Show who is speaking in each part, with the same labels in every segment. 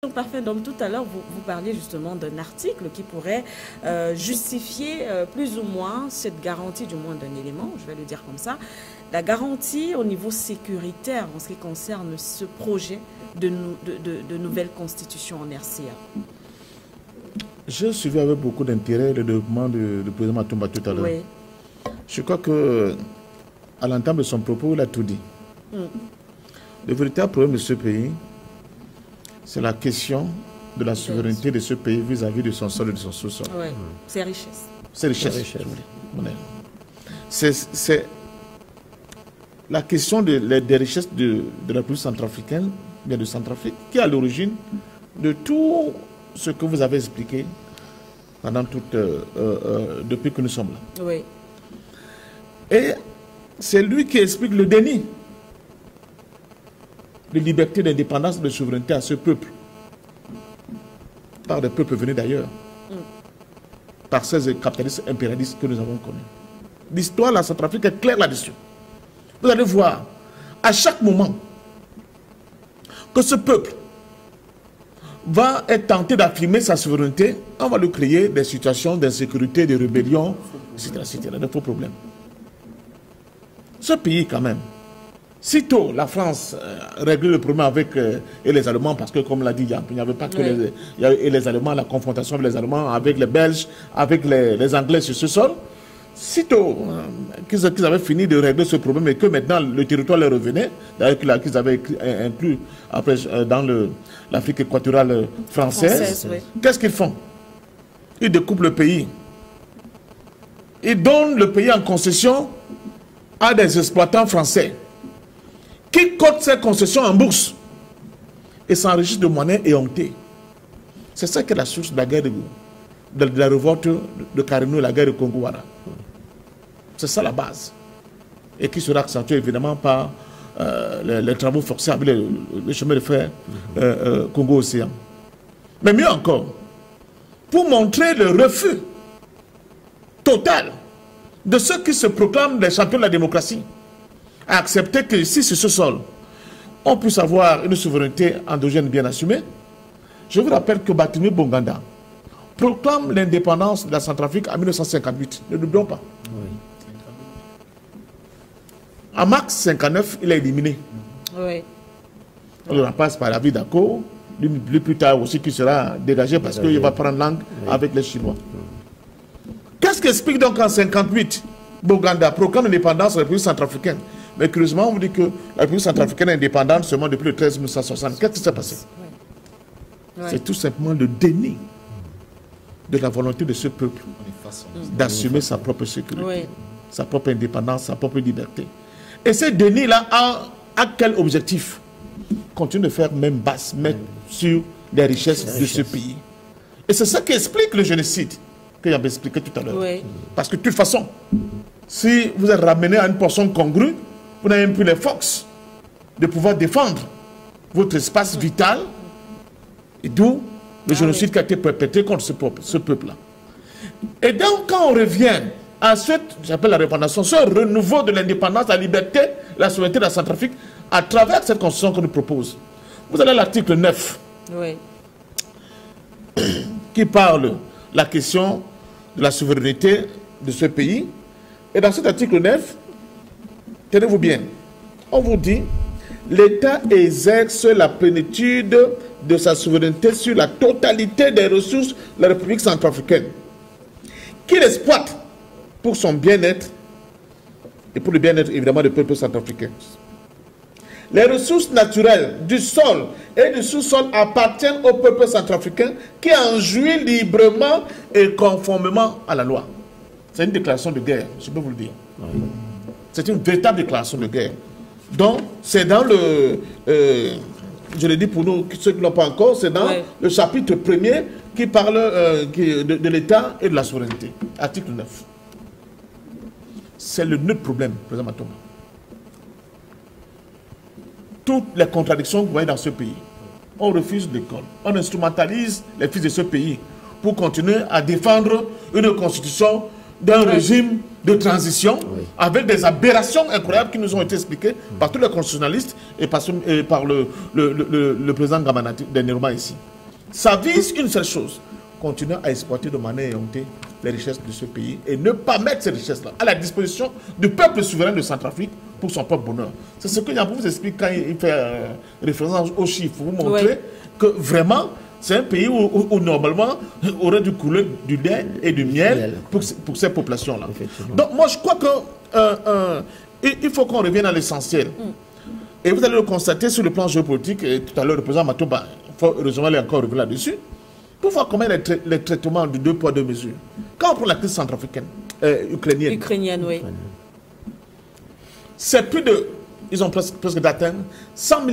Speaker 1: Parfait. Donc tout à l'heure, vous parliez justement d'un article qui pourrait justifier plus ou moins cette garantie, du moins d'un élément, je vais le dire comme ça, la garantie au niveau sécuritaire en ce qui concerne ce projet de nouvelle constitution en RCA.
Speaker 2: Je suivi avec beaucoup d'intérêt le développement du président Matumba tout à l'heure.
Speaker 1: Oui.
Speaker 2: Je crois que à l'entame de son propos, il a tout dit. Le véritable problème de ce pays, c'est la question de la souveraineté de ce pays vis-à-vis de son sol et de son sous-sol.
Speaker 1: Oui, c'est richesse.
Speaker 2: C'est richesse. C'est la question des richesses de la République centrafricaine, bien de Centrafrique, qui est à l'origine de tout ce que vous avez expliqué pendant depuis que nous sommes là.
Speaker 1: Oui.
Speaker 2: Et c'est lui qui explique le déni de liberté, d'indépendance, de souveraineté à ce peuple, par des peuples venus d'ailleurs, par ces capitalistes impérialistes que nous avons connus. L'histoire de la Centrafrique est claire là-dessus. Vous allez voir, à chaque moment, que ce peuple va être tenté d'affirmer sa souveraineté, on va lui créer des situations d'insécurité, de rébellion, etc., de faux problèmes. Ce pays, quand même, sitôt la France réglait le problème avec et les Allemands, parce que comme l'a dit, il n'y avait pas que les Allemands, la confrontation avec les Allemands, avec les Belges, avec les Anglais sur ce sol. Sitôt qu'ils avaient fini de régler ce problème et que maintenant le territoire leur revenait, d'ailleurs qu'ils avaient inclus après, dans l'Afrique équatoriale française, qu'est-ce qu'ils font? Ils découpent le pays. Ils donnent le pays en concession à des exploitants français qui cotent ces concessions en bourse et s'enrichissent de monnaie éhontée. C'est ça qui est la source de la guerre de la révolte de Carino et la guerre de Congo-Wara. C'est ça la base. Et qui sera accentuée évidemment par les travaux forcés avec le chemin de fer Congo-Océan. Mais mieux encore, pour montrer le refus total de ceux qui se proclament les champions de la démocratie, à accepter que si sur ce sol, on puisse avoir une souveraineté endogène bien assumée. Je vous rappelle que Batumé Bonganda proclame l'indépendance de la Centrafrique en 1958. Ne l'oublions pas. Oui. En mars 59, il est éliminé. Oui. On le remplace par David Dako, lui plus tard aussi qui sera dégagé parce qu'il va prendre langue avec les Chinois. Qu'est-ce qui explique donc en 1958 Bonganda proclame l'indépendance de la République centrafricaine? Mais curieusement, on vous dit que la République centrafricaine est indépendante seulement depuis le 13 1960. Qu'est-ce qui s'est passé? C'est tout simplement le déni de la volonté de ce peuple d'assumer sa propre sécurité, sa propre indépendance, sa propre liberté. Et ce déni-là a quel objectif? Continue de faire même basse, mettre sur les richesses de ce pays. Et c'est ça qui explique le génocide que j'avais expliqué tout à l'heure. Parce que de toute façon, si vous êtes ramené à une portion congrue, vous n'avez même plus les forces de pouvoir défendre votre espace vital, et d'où le génocide qui a été perpétré contre ce peuple-là. Et donc, quand on revient à ce, j'appelle la représentation, ce renouveau de l'indépendance, la liberté, la souveraineté de la Centrafrique, à travers cette constitution qu'on nous propose, vous avez l'article 9, qui parle de la question de la souveraineté de ce pays. Et dans cet article 9, tenez-vous bien, on vous dit, l'État exerce la plénitude de sa souveraineté sur la totalité des ressources de la République centrafricaine, qu'il exploite pour son bien-être et pour le bien-être évidemment du peuple centrafricain. Les ressources naturelles du sol et du sous-sol appartiennent au peuple centrafricain qui en jouit librement et conformément à la loi. C'est une déclaration de guerre, je peux vous le dire. C'est une véritable déclaration de guerre. Donc, c'est dans le... je l'ai dit pour nous, ceux qui ne l'ont pas encore, c'est dans le chapitre 1er qui parle de l'État et de la souveraineté. Article 9. C'est le nœud problème, président Matumba. Toutes les contradictions que vous voyez dans ce pays, on refuse l'école, on instrumentalise les fils de ce pays pour continuer à défendre une constitution d'un régime de transition avec des aberrations incroyables qui nous ont été expliquées par tous les constitutionnalistes et par le président Gamanati dernièrement ici. Ça vise une seule chose, continuer à exploiter de manière éhontée les richesses de ce pays et ne pas mettre ces richesses-là à la disposition du peuple souverain de Centrafrique pour son propre bonheur. C'est ce que Yambou vous explique quand il fait référence aux chiffres. Vous montrez que vraiment, c'est un pays où normalement, il aurait dû couler du lait et du miel pour ces populations-là. Donc moi, je crois qu'il faut qu'on revienne à l'essentiel. Et vous allez le constater sur le plan géopolitique, et tout à l'heure, le président Matomba, heureusement, il est encore revenu là-dessus, pour voir comment les traitements de 2 poids 2 mesures. Quand on prend la crise centrafricaine, ukrainienne.
Speaker 1: Ukrainienne, oui.
Speaker 2: C'est plus de... Ils ont presque d'atteindre 100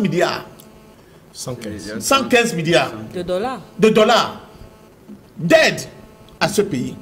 Speaker 2: milliards. 115 milliards.
Speaker 1: De dollars.
Speaker 2: De dollars d'aide à ce pays.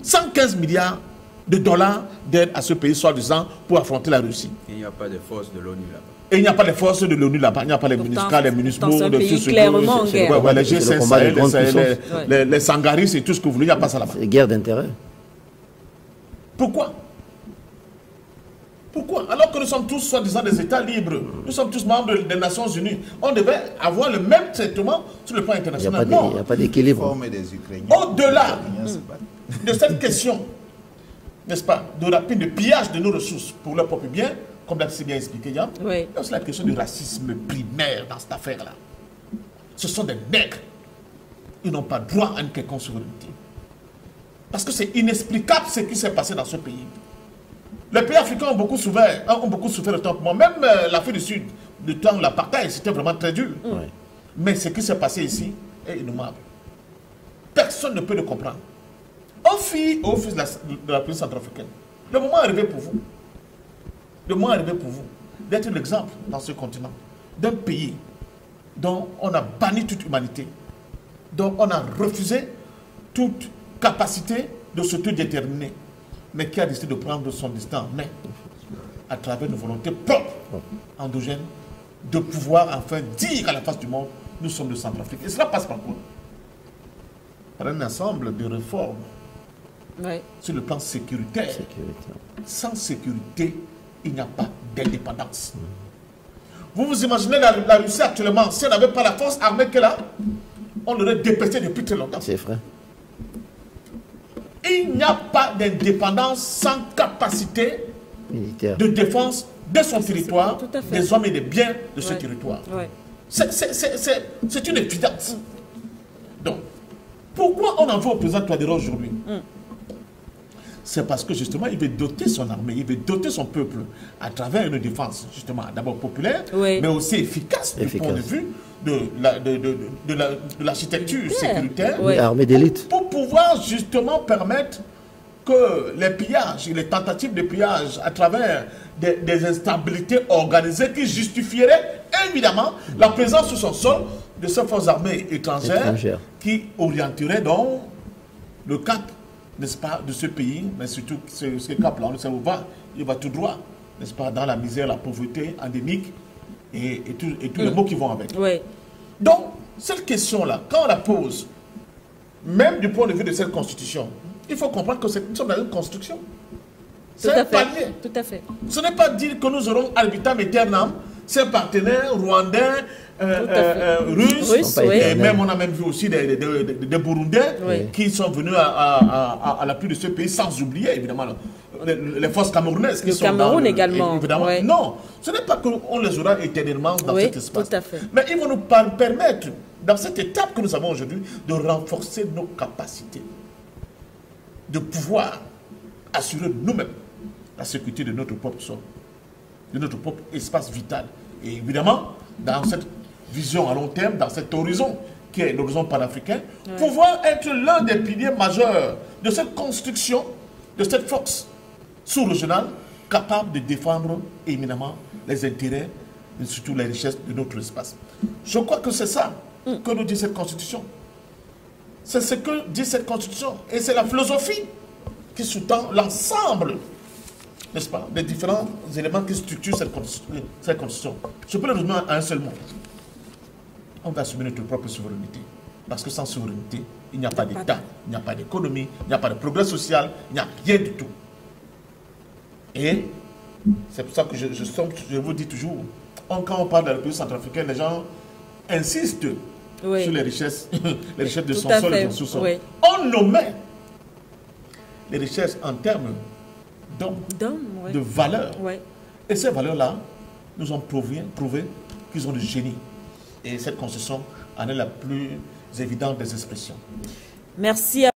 Speaker 2: 115 milliards de dollars d'aide à ce pays, soi-disant, pour affronter la Russie.
Speaker 3: Il n'y a pas de force de l'ONU là-bas.
Speaker 2: Et il n'y a pas de forces de l'ONU là-bas, il n'y a pas les MINUSCA, les MINUSMO,
Speaker 1: clairement en guerre.
Speaker 2: Les G5, les Sangaris et tout ce que vous voulez, il n'y a pas ça là-bas.
Speaker 4: C'est guerre d'intérêt.
Speaker 2: Pourquoi? Pourquoi? Alors que nous sommes tous soi-disant des États libres, nous sommes tous membres des Nations Unies, on devait avoir le même traitement sur le plan international.
Speaker 4: Il n'y a pas d'équilibre.
Speaker 2: Au-delà de cette question, n'est-ce pas, de rapine, de pillage de nos ressources pour leur propre bien, comme l'a si bien expliqué Yann, il y a aussi la question du racisme primaire dans cette affaire-là. Ce sont des nègres. Ils n'ont pas droit à une quelconque souveraineté. Parce que c'est inexplicable ce qui s'est passé dans ce pays. Les pays africains ont beaucoup souffert le temps pour moi. Même l'Afrique du Sud, du temps de l'apartheid, c'était vraiment très dur. Mais ce qui s'est passé ici est innommable. Personne ne peut le comprendre. Au fils de la police centrafricaine, le moment est arrivé pour vous. Le moment est arrivé pour vous d'être l'exemple dans ce continent d'un pays dont on a banni toute humanité, dont on a refusé toute capacité de s'autodéterminer, mais qui a décidé de prendre son destin en main à travers une volonté propre, endogène, de pouvoir enfin dire à la face du monde, nous sommes de Centrafrique. Et cela passe par quoi? Par un ensemble de réformes sur le plan sécuritaire. Sans sécurité, il n'y a pas d'indépendance. Vous vous imaginez la Russie actuellement, si elle n'avait pas la force armée qu'elle a, on l'aurait dépêché depuis très longtemps.
Speaker 4: C'est vrai.
Speaker 2: Il n'y a pas d'indépendance sans capacité militaire de défense de son territoire, des hommes et des biens de ce territoire. C'est une évidence. Donc, pourquoi on en veut au président Touadéra aujourd'hui? C'est parce que justement, il veut doter son armée, il veut doter son peuple à travers une défense, justement, d'abord populaire, mais aussi efficace du point de vue de l'architecture sécuritaire.
Speaker 4: Armée d'élite.
Speaker 2: Pour pouvoir justement permettre que les pillages, les tentatives de pillage à travers des instabilités organisées qui justifieraient évidemment la présence sur son sol de ces forces armées étrangères qui orienteraient donc le cap, n'est-ce pas, de ce pays, mais surtout ce cap-là, on ne sait où il va tout droit, n'est-ce pas, dans la misère, la pauvreté endémique et tous les mots qui vont avec. Donc, cette question-là, quand on la pose, même du point de vue de cette constitution, il faut comprendre que nous sommes dans une construction. C'est un palier.
Speaker 1: Tout à fait.
Speaker 2: Ce n'est pas dire que nous aurons habitam aeternam, ces partenaires rwandais, russes, et même on a même vu aussi des Burundais qui sont venus à l'appui de ce pays, sans oublier évidemment les forces camerounaises qui sont
Speaker 1: Cameroun également.
Speaker 2: Évidemment. Non, ce n'est pas qu'on les aura éternellement dans cet espace.
Speaker 1: Tout à fait.
Speaker 2: Mais ils vont nous permettre, dans cette étape que nous avons aujourd'hui, de renforcer nos capacités, de pouvoir assurer nous-mêmes la sécurité de notre propre sol, de notre propre espace vital. Et évidemment, dans cette vision à long terme, dans cet horizon qui est l'horizon panafricain, pouvoir être l'un des piliers majeurs de cette construction, de cette force sous-régionale capable de défendre éminemment les intérêts et surtout les richesses de notre espace. Je crois que c'est ça que nous dit cette constitution. C'est ce que dit cette constitution. Et c'est la philosophie qui sous-tend l'ensemble, n'est-ce pas, des différents éléments qui structurent cette constitution. Je peux le résumer à un seul mot. On va assumer notre propre souveraineté. Parce que sans souveraineté, il n'y a pas d'État, il n'y a pas d'économie, il n'y a pas de progrès social, il n'y a rien du tout. Et c'est pour ça que je vous dis toujours, quand on parle de la République centrafricaine, les gens insistent
Speaker 1: Oui.
Speaker 2: sur les richesses de
Speaker 1: Tout
Speaker 2: son
Speaker 1: à
Speaker 2: sol et
Speaker 1: fait,
Speaker 2: de son sous-sol.
Speaker 1: oui.
Speaker 2: On nommait les richesses en termes d'hommes,
Speaker 1: oui.
Speaker 2: de valeurs.
Speaker 1: Oui.
Speaker 2: Et ces valeurs-là nous ont prouvé qu'ils ont du génie. Et cette construction en est la plus évidente des expressions.
Speaker 1: Merci à